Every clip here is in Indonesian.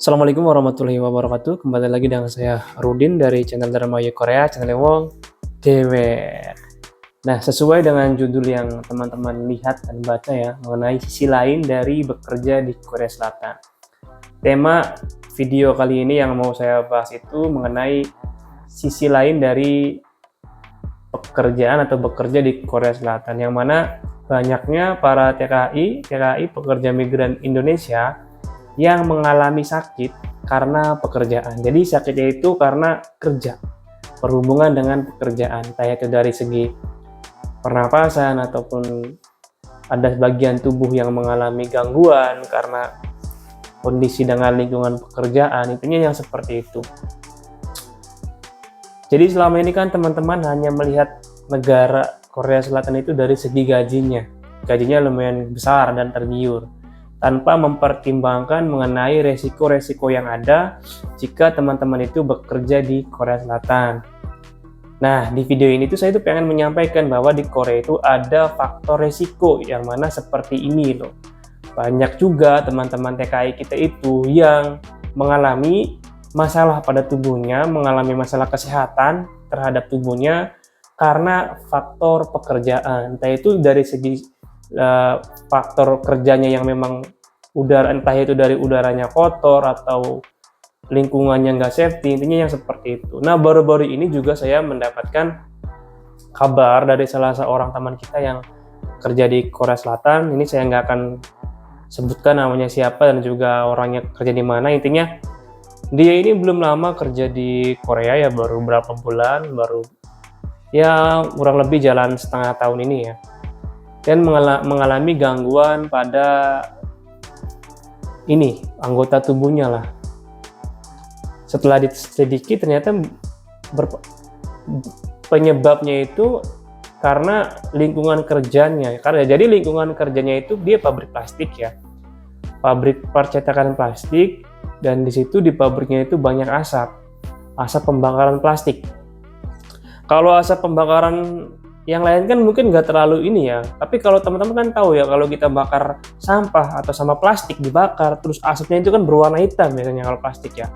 Assalamualaikum warahmatullahi wabarakatuh. Kembali lagi dengan saya Rudin dari channel Drama Korea, channel Wong Dewe. Nah, sesuai dengan judul yang teman-teman lihat dan baca ya, mengenai sisi lain dari bekerja di Korea Selatan. Tema video kali ini yang mau saya bahas itu mengenai sisi lain dari pekerjaan atau bekerja di Korea Selatan, yang mana banyaknya para TKI pekerja migran Indonesia yang mengalami sakit karena pekerjaan. Jadi sakitnya itu karena kerja, berhubungan dengan pekerjaan, entah itu dari segi pernapasan ataupun ada bagian tubuh yang mengalami gangguan karena kondisi dengan lingkungan pekerjaan, intinya yang seperti itu. Jadi selama ini kan teman-teman hanya melihat negara Korea Selatan itu dari segi gajinya. Gajinya lumayan besar dan tergiur, tanpa mempertimbangkan mengenai resiko-resiko yang ada jika teman-teman itu bekerja di Korea Selatan. Nah, di video ini tuh saya tuh pengen menyampaikan bahwa di Korea itu ada faktor resiko yang mana seperti ini loh. Banyak juga teman-teman TKI kita itu yang mengalami masalah pada tubuhnya, mengalami masalah kesehatan terhadap tubuhnya karena faktor pekerjaan. Entah itu dari segi faktor kerjanya yang memang udara, entah itu dari udaranya kotor atau lingkungannya nggak safety, intinya yang seperti itu. Nah, baru-baru ini juga saya mendapatkan kabar dari salah seorang teman kita yang kerja di Korea Selatan. Ini saya nggak akan sebutkan namanya siapa dan juga orangnya kerja di mana. Intinya dia ini belum lama kerja di Korea ya, baru berapa bulan, baru ya kurang lebih jalan setengah tahun ini ya, dan mengalami gangguan pada ini anggota tubuhnya lah. Setelah diselidiki ternyata penyebabnya itu karena lingkungan kerjanya. Jadi lingkungan kerjanya itu dia pabrik plastik ya, pabrik percetakan plastik, dan di situ di pabriknya itu banyak asap pembakaran plastik. Kalau asap pembakaran yang lain kan mungkin nggak terlalu ini ya, tapi kalau teman-teman kan tahu ya, kalau kita bakar sampah atau sama plastik dibakar, terus asapnya itu kan berwarna hitam biasanya kalau plastik ya.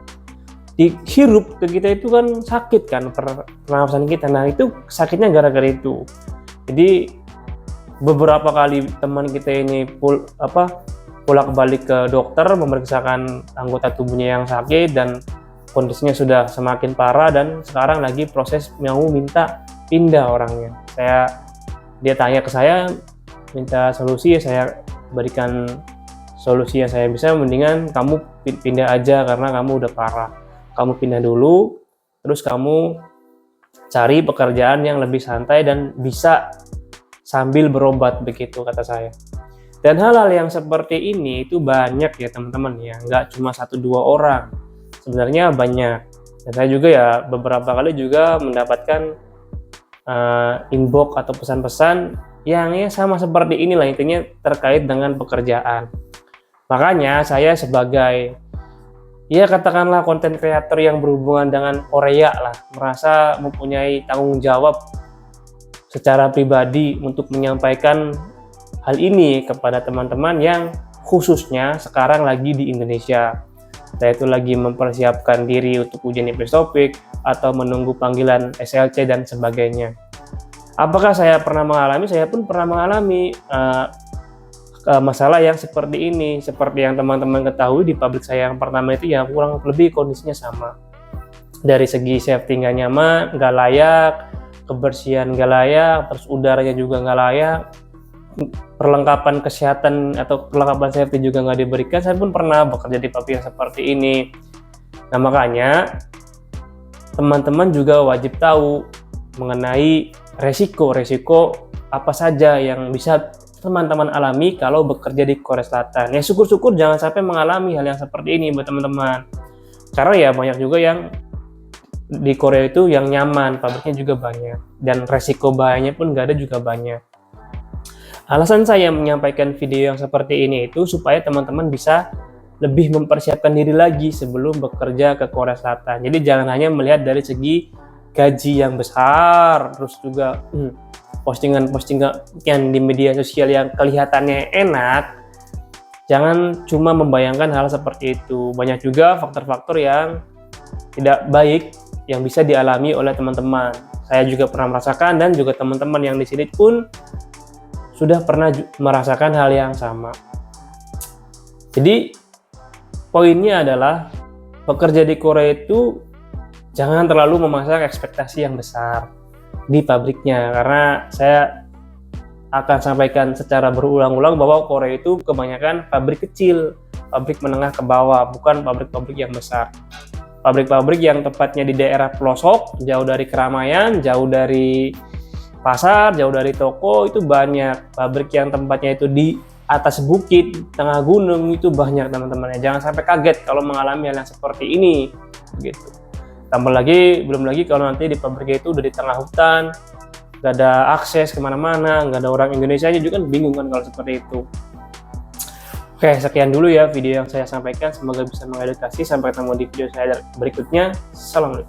Dihirup ke kita itu kan sakit kan pernapasan kita. Nah, itu sakitnya gara-gara itu. Jadi beberapa kali teman kita ini bolak-balik ke dokter memeriksakan anggota tubuhnya yang sakit dan kondisinya sudah semakin parah, dan sekarang lagi proses mau minta pindah orangnya. Dia tanya ke saya, minta solusi, ya saya berikan solusi yang saya bisa. Mendingan kamu pindah aja karena kamu udah parah. Kamu pindah dulu, terus kamu cari pekerjaan yang lebih santai dan bisa sambil berobat, begitu kata saya. Dan hal-hal yang seperti ini itu banyak ya teman-teman ya, nggak cuma 1-2 orang. Sebenarnya banyak. Dan saya juga ya beberapa kali juga mendapatkan inbox atau pesan-pesan yang ya sama seperti inilah, intinya terkait dengan pekerjaan. Makanya saya sebagai ya katakanlah konten kreator yang berhubungan dengan Korea lah, merasa mempunyai tanggung jawab secara pribadi untuk menyampaikan hal ini kepada teman-teman yang khususnya sekarang lagi di Indonesia. Saya itu lagi mempersiapkan diri untuk ujian IPS TOPIK atau menunggu panggilan SLC dan sebagainya. Apakah saya pernah mengalami? Saya pun pernah mengalami masalah yang seperti ini. Seperti yang teman-teman ketahui, di pabrik saya yang pertama itu ya kurang lebih kondisinya sama. Dari segi safety nggak nyaman, nggak layak, kebersihan nggak layak, terus udaranya juga nggak layak, perlengkapan kesehatan atau perlengkapan safety juga nggak diberikan. Saya pun pernah bekerja di pabrik yang seperti ini. Nah, makanya teman-teman juga wajib tahu mengenai resiko apa saja yang bisa teman-teman alami kalau bekerja di Korea Selatan. Ya syukur-syukur jangan sampai mengalami hal yang seperti ini buat teman-teman. Karena ya banyak juga yang di Korea itu yang nyaman, pabriknya juga banyak, dan resiko bahayanya pun nggak ada juga banyak. Alasan saya menyampaikan video yang seperti ini itu supaya teman-teman bisa lebih mempersiapkan diri lagi sebelum bekerja ke Korea Selatan. Jadi jangan hanya melihat dari segi gaji yang besar, terus juga postingan-postingan yang di media sosial yang kelihatannya enak, jangan cuma membayangkan hal seperti itu. Banyak juga faktor-faktor yang tidak baik yang bisa dialami oleh teman-teman. Saya juga pernah merasakan dan juga teman-teman yang di sini pun sudah pernah merasakan hal yang sama. Jadi poinnya adalah bekerja di Korea itu jangan terlalu memasang ekspektasi yang besar di pabriknya, karena saya akan sampaikan secara berulang-ulang bahwa Korea itu kebanyakan pabrik kecil, pabrik menengah ke bawah, bukan pabrik-pabrik yang besar. Pabrik-pabrik yang tepatnya di daerah pelosok, jauh dari keramaian, jauh dari pasar, jauh dari toko itu banyak. Pabrik yang tempatnya itu di atas bukit, tengah gunung itu banyak teman-teman. Jangan sampai kaget kalau mengalami hal yang seperti ini, begitu. Belum lagi kalau nanti di pabrik itu udah di tengah hutan, nggak ada akses kemana-mana, nggak ada orang Indonesia juga kan bingung kan kalau seperti itu. Oke, sekian dulu ya video yang saya sampaikan, semoga bisa mengedukasi. Sampai ketemu di video saya berikutnya. Salam.